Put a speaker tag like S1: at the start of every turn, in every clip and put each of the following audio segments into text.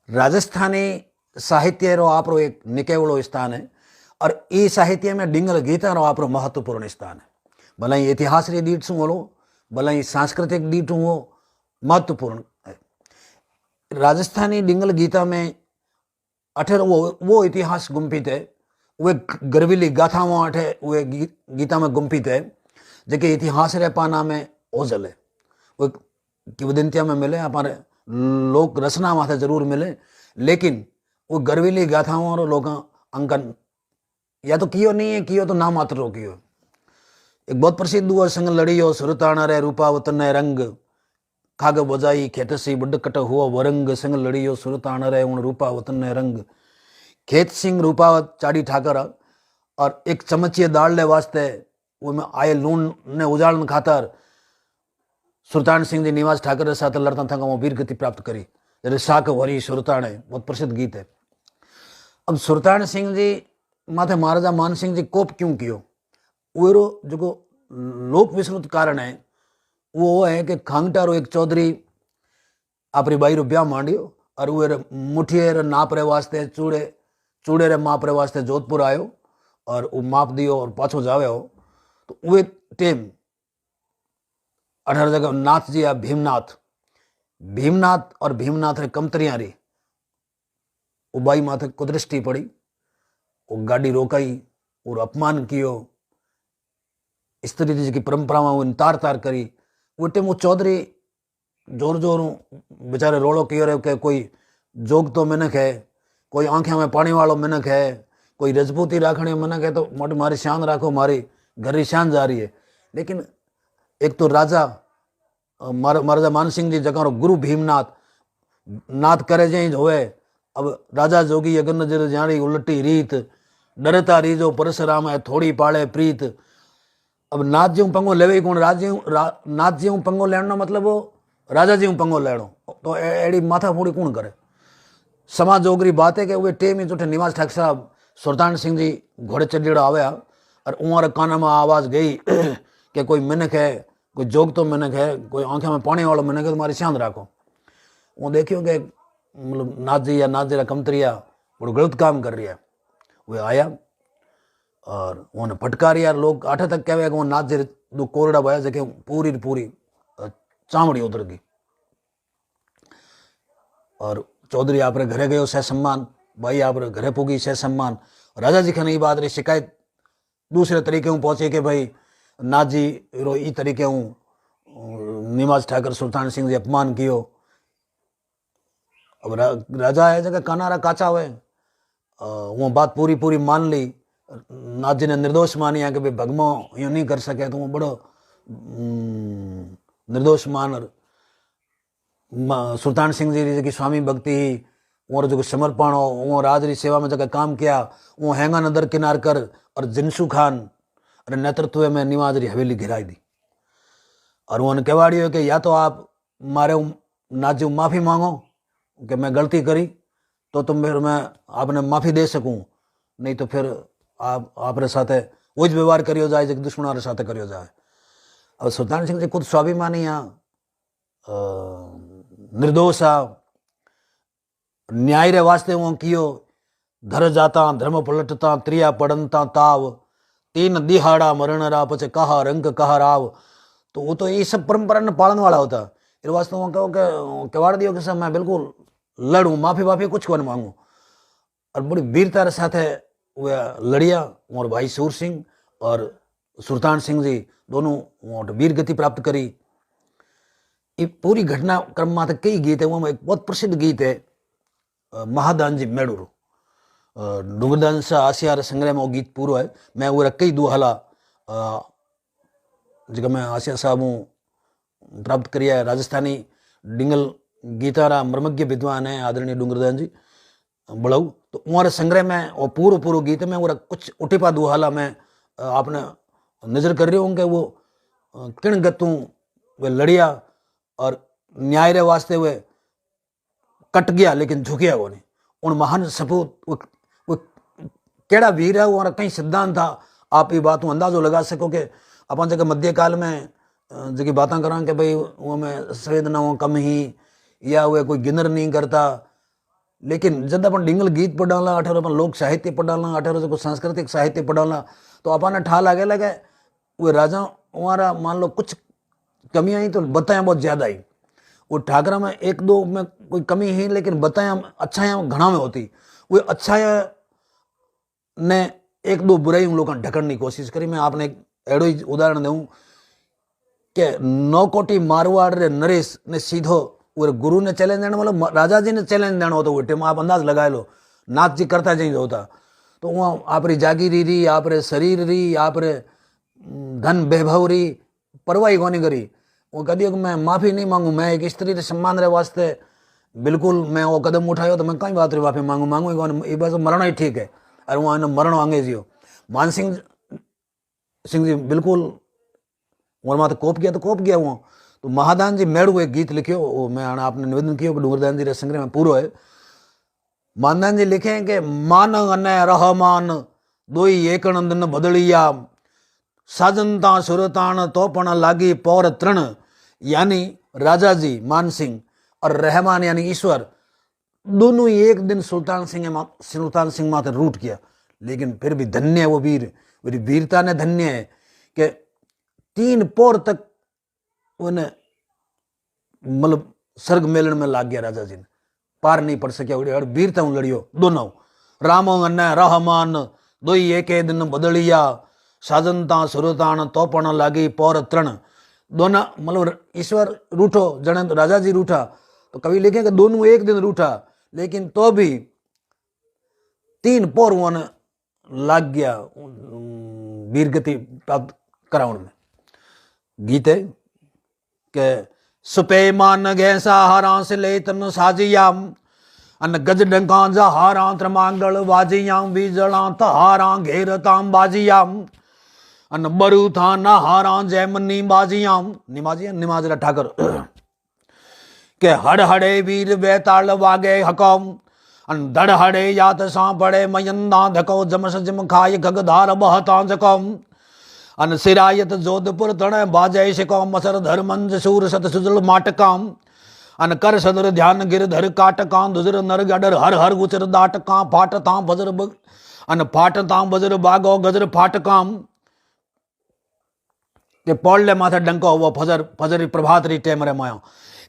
S1: राजस्थानी साहित्य रो आपरो एक निकेवड़ो स्थान है और ई साहित्य में डिंगल गीता रो आपरो महत्वपूर्ण स्थान है। भला ही इतिहास री दीठ शू हो, भला ही सांस्कृतिक दीठ हो, महत्वपूर्ण है। राजस्थानी डिंगल गीता में अठे वो इतिहास गुम्फित है, वे गर्वीली गाथाओं अठे वे गीता में गुम्फित है, जेके इतिहास रे पाना में ओझल है। वो किंवदंतिया में मिले, हमारे लोक रचना माथे जरूर मिले, लेकिन वो गर्वीली गाथाओं और लोग अंकन या तो कियो नहीं है, कियो तो ना मात्र हो कियो। एक बहुत प्रसिद्ध हुआ संग लड़ियो सुरताना रे रूपावतन ने रंग, खाग बजाई खेतसी बुडकट हुआ वरंग, संग लड़ियो सुरताना रे उन रूपावतन ने रंग। खेत सिंह रूपावत चाड़ी ठाकर और एक चमचिए दाल ले वास्ते वो में आए लून ने उजाड़न खातर सुल्तान सिंह जी निवास ठाकर साथ लड़ता था, वो वीर गति प्राप्त करी। जैसे साक वरी सुरतान है, बहुत प्रसिद्ध गीत है। अब सुल्तान सिंह जी माथे महाराजा मान सिंह जी कोप क्यों कियो, वो जो लोक विस्तृत कारण है वो है कि खांगटारो एक चौधरी अपनी बाई रो ब्याह मांडियो और वो मुठिए रे नाप रे वास्ते चूड़े रे माप रे वास्ते जोधपुर आयो और वो माप दियो और पाछो जावे हो। तो वे टेम 18 जगह नाथ जी या भीमनाथ और भीमनाथ रे कमतरिया री वो बाई माथे कुदृष्टि पड़ी, वो गाड़ी रोकाई और अपमान कियो, स्त्री जी की परंपराओं तार तार करी। वो टेम वो चौधरी जोर जोर बेचारे रोड़ो कियो रे के कोई जोग तो मिनक है, कोई आंखें में पानी वालों मिनक है, कोई रजपूती राखने मिनक है, तो मोटी मारी शान राखो, मारी घर की शान जा रही है। लेकिन एक तो राजा महाराजा मान सिंह जी जगह गुरु भीमनाथ नाथ करे जे होए। अब राजा जोगी अगन नजर जानी उलटी रीत, डरता रीजो परशुराम है थोड़ी पाले प्रीत। अब नाथ जी पंगो लेवे कौन, नाथ जी पंगो लेनो मतलब वो राजा जी पंगो लेनो, तो एड़ी माथा फोड़ी कौन करे। समाज जोगरी बात है कि वे टेम ही जो निवास ठाक साहब सुल्तान सिंह जी घोड़े चढ़ेड़ा आया और उमारे काना में आवाज गई कि कोई मिनक है, कोई जोग तो मिनक है, कोई आंखें में पानी वाला मिनक है, तुम्हारी शान राखो। वो देखियो कि मतलब नाथ जी या नाथ जी कमतरिया बड़ो गलत काम कर रही है। वे आया और उन्होंने फटकारिया, लोग आठे तक कहे कि वो नाथ जी दो कोरड़ा बोया जैसे पूरी चामड़ी उतर गई। और चौधरी आप घरे गयो सह सम्मान, भाई आप घरे पुगी सह सम्मान। राजा जी खाने बात रही शिकायत दूसरे तरीके हूँ पहुंचे कि भाई नाथ जी रो ई तरीके हूँ निवास ठाकर सुल्तान सिंह जी अपमान कियो। अब राजा है जगह कानारा काचा हुए, वो बात पूरी मान ली। नाथ जी ने निर्दोष मानिया कि भाई भगमो यूं नहीं कर सके, तो वो बड़ो निर्दोष मान सुल्तान सिंह जी की स्वामी भक्ति और जो समर्पण हो, वो राजरी सेवा में जगह काम किया, वो हैंगा नदर किनार कर और जिनसू खान अरे नेतृत्व में निवाज री हवेली घिराई दी। और उन्होंने कहवाड़ी हो कि या तो आप मारे नाथ जी माफ़ी मांगो कि मैं गलती करी, तो तुम फिर मैं आपने माफ़ी दे सकूं, नहीं तो फिर आपरे साथे वो व्यवहार करियो जाए जो दुश्मनों रे साथे करियो जाए। अब सुल्तान सिंह जी खुद स्वाभिमानी आ, निर्दोष आ, न्याय रे वास्ते वो कियो, धर जाता धर्म पलटता त्रिया पड़नता ताव, तीन दिहाड़ा मरण रा पचे कहा रंग कहा राव। तो वो तो ये सब परंपरा ने पालन वाला होता। इस वास्ते वो कहो कि कवाड़ दियो कि सब मैं बिल्कुल लड़ूं, माफी कुछ को न मांगू। और बड़ी वीरता के साथ वे लड़िया और भाई सूर सिंह और सुल्तान सिंह जी दोनों वीर गति प्राप्त करी। ये पूरी घटना क्रम में कई गीत है, वो एक बहुत प्रसिद्ध गीत है महादान जी मेड़ूर डुंगरदान से आसियार संग्रह में वो गीत पूरो है। मैं वो कई दुहाला जगह मैं आसिया साहब प्राप्त करिया है। राजस्थानी डिंगल गीतारा मर्मज्ञ विद्वान है आदरणीय डुंगरदान जी बड़ाऊ, तो उमारे संग्रह में वो पूरो गीत में वो कुछ उटिपा दुहाला में आपने नजर कर रहे होंगे। वो किण गतू वे लड़िया और न्याय रे वास्ते वे कट गया लेकिन झुकिया वो नहीं। उन महान सपूत वो केड़ा वीर है, वो कई सिद्धांत था। आप ये बात अंदाजो लगा सको कि अपन जगह मध्यकाल में जी बातें करा कि भाई वो में संवेदनाओं कम ही या वे कोई गिनर नहीं करता, लेकिन जब अपन डिंगल गीत पढ़ाला अठारो अपन लोक साहित्य पढ़ाला अठारो जो सांस्कृतिक साहित्य पढ़ाला तो अपन ठा लागे लगे वो राजा हमारा मान लो कुछ कमियां ही तो बताया बहुत ज्यादा ही। वो ठाकरा में एक दो में कोई कमी ही लेकिन बताया अच्छाया घना में होती। वो अच्छाया ने एक दो बुराई उन लोगों ने ढकने की कोशिश करी। मैं आपने एक एड़ो ही उदाहरण दूं कि नौकोटी मारवाड़ रे नरेश ने सीधो वो गुरु ने चैलेंज देना मतलब राजा जी ने चैलेंज देना होता वो टाइम आप अंदाज लगा लो नाथ जी करता चाहिए होता तो वहाँ आप री जागीरी री आप रे शरीर री आप रे धन वैभव री परवाही कोनी करी। वो कदी मैं माफ़ी नहीं मांगू मैं एक स्त्री के सम्मान रे वास्ते बिल्कुल मैं वो कदम उठायो तो मैं कई बात री माफ़ी मांगू ही कौन ये बस मरण ही ठीक है। और वहाँ मरण आगे जियो मान सिंह जी बिल्कुल और माता कोप किया तो कोप गया वहाँ तो महादान जी मेड़ को एक गीत लिखियो वो मैं आपने निवेदन किया कि डूंगरदान जी रे संग्रह में पूरो है। महादान जी लिखे हैं कि मान अने रहमान दोई एकण दिन बदलिया साजनता सुरतान तोपण लागी पौर तृण यानी राजा जी मान सिंह और रहमान यानी ईश्वर दोनों ही एक दिन सुल्तान सिंह माथे रूट किया लेकिन फिर भी धन्य है वो वीर मेरी वीरता ने धन्य है कि 3 पौर तक उन्हें मतलब सर्ग मेलन में लाग गया राजा जी ने पार नहीं पड़ सकिया और वीरता लड़ियो दोनों राम अन्य रहमान दोई एक दिन बदलिया साजनता सुरतान तोपण लागी पौर तृण दोनों मतलब ईश्वर रूठो जने राजा जी रूठा तो कवि लिखे कि दोनों एक दिन रूठा लेकिन तो भी 3 पौर वन लाग गया वीर गति प्राप्त कराउन में। गीत है के सुपे मान गैसा हारा से ले तन साजियाम अन गज डंका जा हारा त्रमांगल वाजियाम बीजला तहारा घेरताम बाजियाम अन बरू था ना हारा जैमनी बाजियाम निमाजरा ठाकर के हड़ हड़े वीर बेताल वागे हकम अन धड़ हड़े यात सा पड़े मयंदा धको जमस जम खाय गगधार बहता जकम अन सिरायत जोधपुर तण बाजय शिकम मसर धर्मंज सूर सत सुजल माटकाम अन कर सदर ध्यान गिरधर काटकां दुजर नर गडर हर हर गुचर दाटकां फाटतां बजर अन फाटतां बजर बागो गजर फाटकाम के पौड़ले माथे डंको वो फजर प्रभात री टेम रे मायो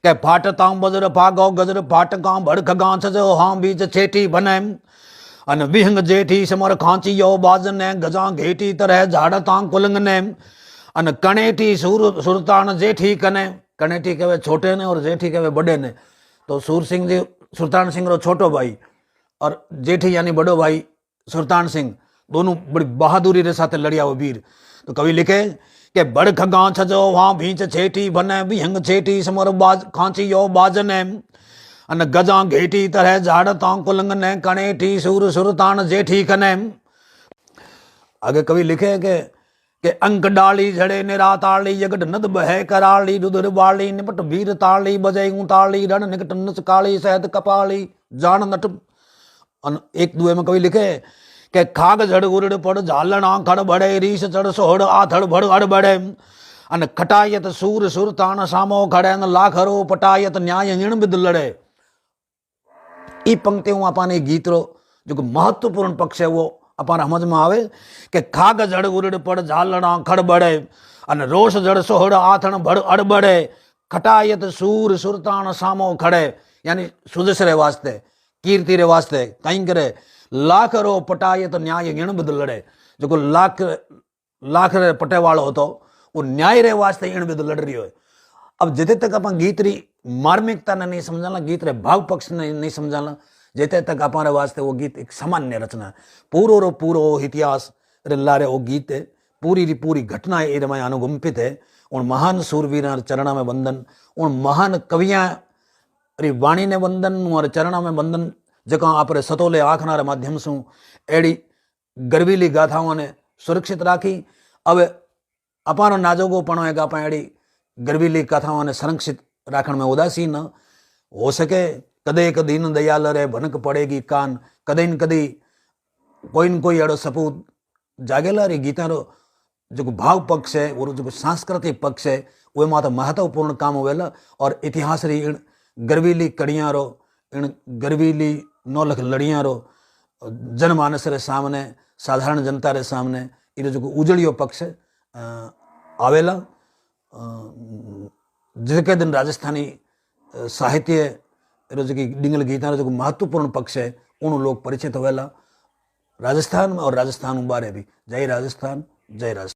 S1: के फाटतां बजर फागो गजर फाटकां भड़क गांछ जो हां बीच छेटी बने अन विहंग जेठी समर खांची यो बाजन गजा घेटी तरह झाड़तां कुलंग ने अन कणेटी सुरतान जेठी कने कणेटी कहे छोटे ने और जेठी कहे बड़े ने तो सूर सिंह जी सुल्तान सिंह रो छोटो भाई और जेठी यानी बड़ो भाई सुल्तान सिंह दोनों बड़ी बहादुरी रे साथ लड़िया वो वीर। तो कवि लिखे के बड़ख गांछ जो वहां भींच छेटी बने विहंग छेटी समर बाज खांची यो बाजने अन गजा घेटी तरह झाड़तां कुलंग ने कणेटी सूर सुरतान जेठी कने। आगे कवि लिखे के अंक डाली झड़े निरा ताली यगट नद बह कराली रुद्र बाली निपट वीर ताली बजय ताली रण निकट नच काली सहत कपाली जान नट। एक दुए में कवि लिखे के खाग झड़ उड़ पड़ झालना खड़ बड़े रीस चढ़ सोहड़ आथड़ भड़ अड़ बड़े अन खटायत सूर सुरतान सामो खड़े न लाखरो पटायत न्याय हिण बिद लड़े। ई पंक्तियों अपाने गीत रो जो महत्वपूर्ण पक्ष है वो अपान समझ में आवे कि खाग जड़ उड़ पड़ झालना खड़ बड़े अन रोष जड़ सोहड़ आथण भड़ अड़ बड़े खटायत सूर सुरतान सामो खड़े यानी सुजस रे वास्ते कीर्ति रे वास्ते कहीं करे लाख रो पटायत न्याय गिण बिद लड़े जो लाख रे पटे वालो होतो वो न्याय रे वास्ते इण बिद लड़ रही हो। अब जिते तक अपन गीत री मार्मिकता ने नहीं समझाला गीत रे भाव पक्ष ने नहीं समझाला जेते तक अपारे वास्ते वो गीत एक सामान्य रचना है पूरो रो पूरो इतिहास रे लारे वो गीत है पूरी री पूरी घटना ए रमाय अनुगंपित है। उन महान सूरवीर चरणा में वंदन उन महान कवियां री वाणी ने वंदन और चरणा में वंदन जका आपरे सतोले आखना रे माध्यम से एड़ी गर्वीली गाथाओं ने सुरक्षित राखी। अब अपारो नाजोगो पण है आप एड़ी गर्वीली कथाओं ने संरक्षित राखण में उदासीन न हो सके। कदे एक दीन दयाल रे भनक पड़ेगी कान कदे न कदी कोई न कोई एड़ो सपूत जागेला रे गीता रो जो भाव पक्ष है वो जो सांस्कृतिक पक्ष है वो माता महत्वपूर्ण काम होवेला और इतिहास री इन गर्वीली कड़ियां रो इन गर्वीली नौलख लड़ियां रो जनमानस रे सामने साधारण जनता रे सामने इरो जो उजड़ियो पक्ष आवेला। जिके दिन राजस्थानी साहित्य रो जो डिंगल गीता रो जो महत्वपूर्ण पक्ष है उन लोग परिचित होवेला राजस्थान में और राजस्थान बारे भी। जय राजस्थान, जय राजस्थान।